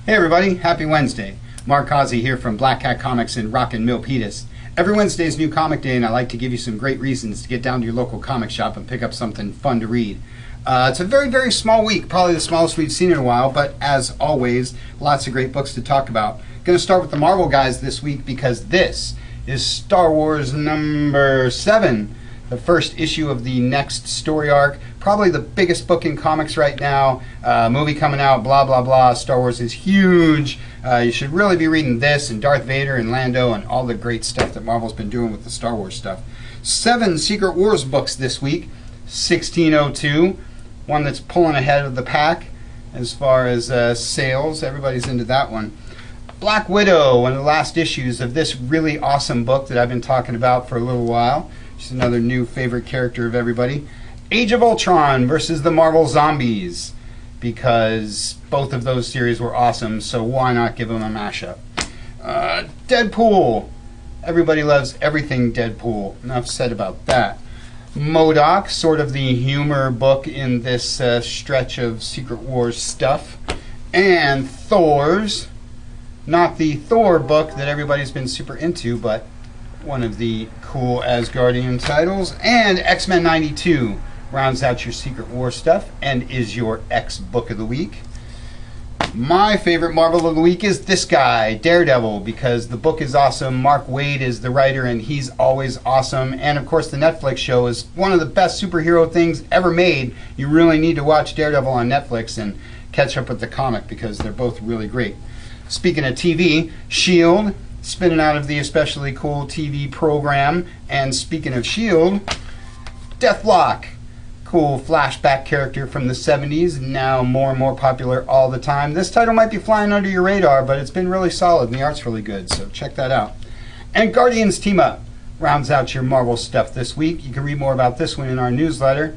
Hey everybody, happy Wednesday. Mark Causey here from Black Cat Comics in Rockin' Milpitas. Every Wednesday is New Comic Day and I like to give you some great reasons to get down to your local comic shop and pick up something fun to read. It's a very, very small week, probably the smallest we've seen in a while, but as always, lots of great books to talk about. Going to start with the Marvel guys this week because this is Star Wars number 7. The first issue of the next story arc, probably the biggest book in comics right now. Movie coming out, blah, blah, blah. Star Wars is huge. You should really be reading this and Darth Vader and Lando and all the great stuff that Marvel's been doing with the Star Wars stuff. 7 Secret Wars books this week. 1602, one that's pulling ahead of the pack as far as sales. Everybody's into that one. Black Widow, one of the last issues of this really awesome book that I've been talking about for a little while. She's another new favorite character of everybody. Age of Ultron versus the Marvel Zombies, because both of those series were awesome, so why not give them a mashup? Deadpool. Everybody loves everything Deadpool. Enough said about that. MODOK, sort of the humor book in this stretch of Secret Wars stuff. And Thor's, not the Thor book that everybody's been super into, but one of the cool Asgardian titles. And X-Men 92 rounds out your Secret War stuff and is your X book of the week. My favorite Marvel of the week is this guy, Daredevil, because the book is awesome. Mark Waid is the writer and he's always awesome. And of course the Netflix show is one of the best superhero things ever made. You really need to watch Daredevil on Netflix and catch up with the comic because they're both really great. Speaking of TV, S.H.I.E.L.D. spinning out of the especially cool TV program. And speaking of S.H.I.E.L.D., Deathlock, cool flashback character from the 70s, now more and more popular all the time. This title might be flying under your radar, but it's been really solid and the art's really good, so check that out. And Guardians Team Up rounds out your Marvel stuff this week. You can read more about this one in our newsletter.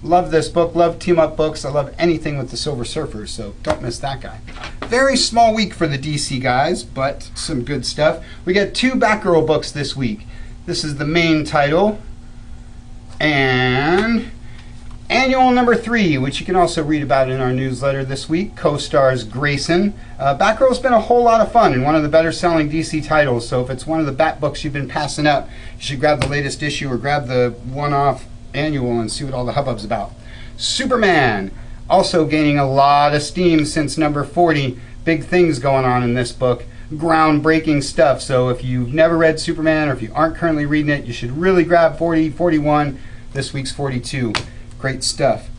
Love this book, love team up books. I love anything with the Silver Surfer, so don't miss that guy. Very small week for the DC guys, but some good stuff. We got 2 Batgirl books this week. This is the main title, and Annual number 3, which you can also read about in our newsletter this week, co-stars Grayson. Batgirl's been a whole lot of fun and one of the better selling DC titles, so if it's one of the Bat books you've been passing up, you should grab the latest issue or grab the one-off annual and see what all the hubbub's about. Superman, also gaining a lot of steam since number 40. Big things going on in this book. Groundbreaking stuff, so if you've never read Superman or if you aren't currently reading it, you should really grab 40, 41, this week's 42. Great stuff.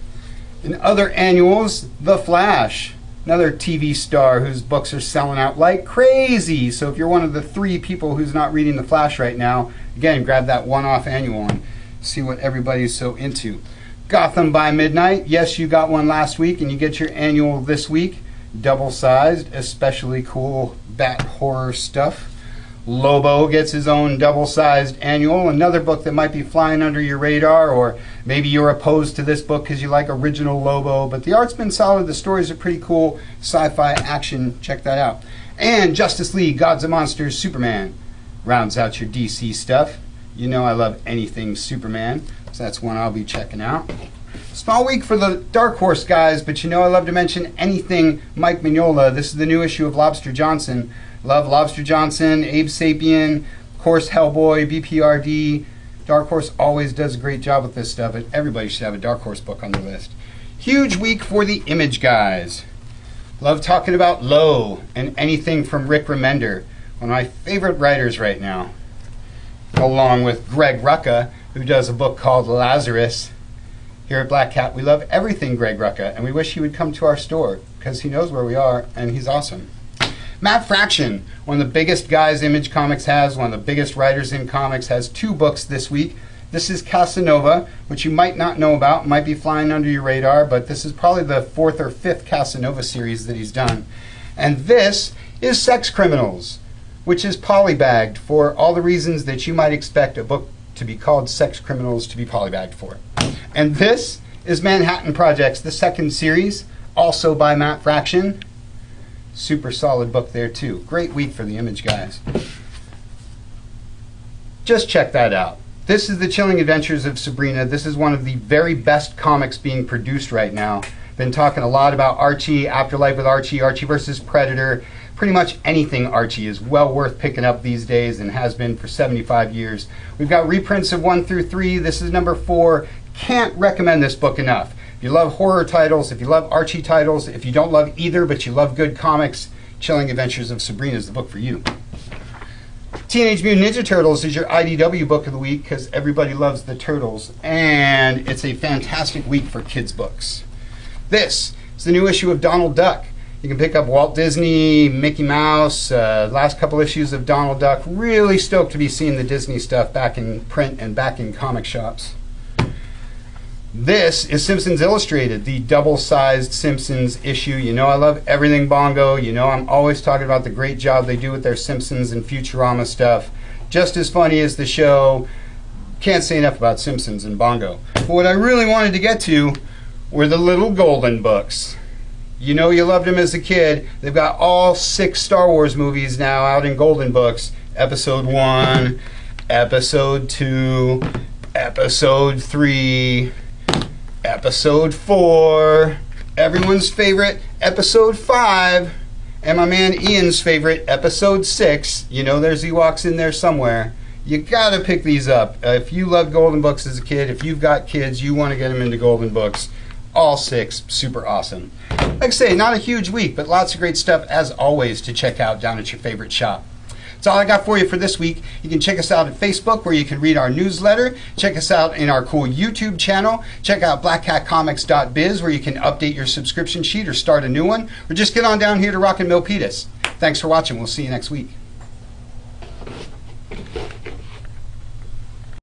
In other annuals, The Flash, another TV star whose books are selling out like crazy. So if you're one of the 3 people who's not reading The Flash right now, again, grab that one-off annual and see what everybody's so into. Gotham by Midnight. Yes, you got one last week and you get your annual this week. Double-sized, especially cool Bat horror stuff. Lobo gets his own double-sized annual, another book that might be flying under your radar, or maybe you're opposed to this book because you like original Lobo, but the art's been solid, the stories are pretty cool, sci-fi action, check that out. And Justice League, Gods and Monsters, Superman rounds out your DC stuff. You know I love anything Superman, so that's one I'll be checking out. Small week for the Dark Horse guys, but you know I love to mention anything Mike Mignola. This is the new issue of Lobster Johnson. Love Lobster Johnson, Abe Sapien, of course Hellboy, BPRD. Dark Horse always does a great job with this stuff, and everybody should have a Dark Horse book on their list. Huge week for the Image guys. Love talking about Low and anything from Rick Remender, one of my favorite writers right now. Along with Greg Rucka, who does a book called Lazarus. Here at Black Cat, we love everything Greg Rucka, and we wish he would come to our store, because he knows where we are, and he's awesome. Matt Fraction, one of the biggest guys Image Comics has, one of the biggest writers in comics, has 2 books this week. This is Casanova, which you might not know about, might be flying under your radar, but this is probably the 4th or 5th Casanova series that he's done. And this is Sex Criminals, which is polybagged for all the reasons that you might expect a book to be called Sex Criminals to be polybagged for. And this is Manhattan Projects, the 2nd series, also by Matt Fraction. Super solid book there too. Great week for the Image guys. Just check that out. This is The Chilling Adventures of Sabrina. This is one of the very best comics being produced right now. Been talking a lot about Archie, Afterlife with Archie, Archie versus Predator. Pretty much anything Archie is well worth picking up these days and has been for 75 years. We've got reprints of 1 through 3. This is number 4. Can't recommend this book enough. If you love horror titles, if you love Archie titles, if you don't love either but you love good comics, Chilling Adventures of Sabrina is the book for you. Teenage Mutant Ninja Turtles is your IDW book of the week because everybody loves the Turtles, and it's a fantastic week for kids' books. This is the new issue of Donald Duck. You can pick up Walt Disney, Mickey Mouse, last couple issues of Donald Duck. Really stoked to be seeing the Disney stuff back in print and back in comic shops. This is Simpsons Illustrated, the double-sized Simpsons issue. You know I love everything Bongo. You know I'm always talking about the great job they do with their Simpsons and Futurama stuff. Just as funny as the show. Can't say enough about Simpsons and Bongo. But what I really wanted to get to were the little golden books. You know you loved them as a kid. They've got all 6 Star Wars movies now out in golden books. Episode 1, Episode 2, Episode 3, Episode 4, everyone's favorite Episode 5, and my man Ian's favorite Episode 6. You know there's Ewoks in there somewhere. You gotta pick these up. If you loved golden books as a kid, if you've got kids, you want to get them into golden books. All 6, super awesome. Like I say, not a huge week, but lots of great stuff as always to check out down at your favorite shop. That's all I got for you for this week. You can check us out at Facebook where you can read our newsletter. Check us out in our cool YouTube channel. Check out blackcatcomics.biz where you can update your subscription sheet or start a new one. Or just get on down here to Rockin' Milpitas. Thanks for watching. We'll see you next week.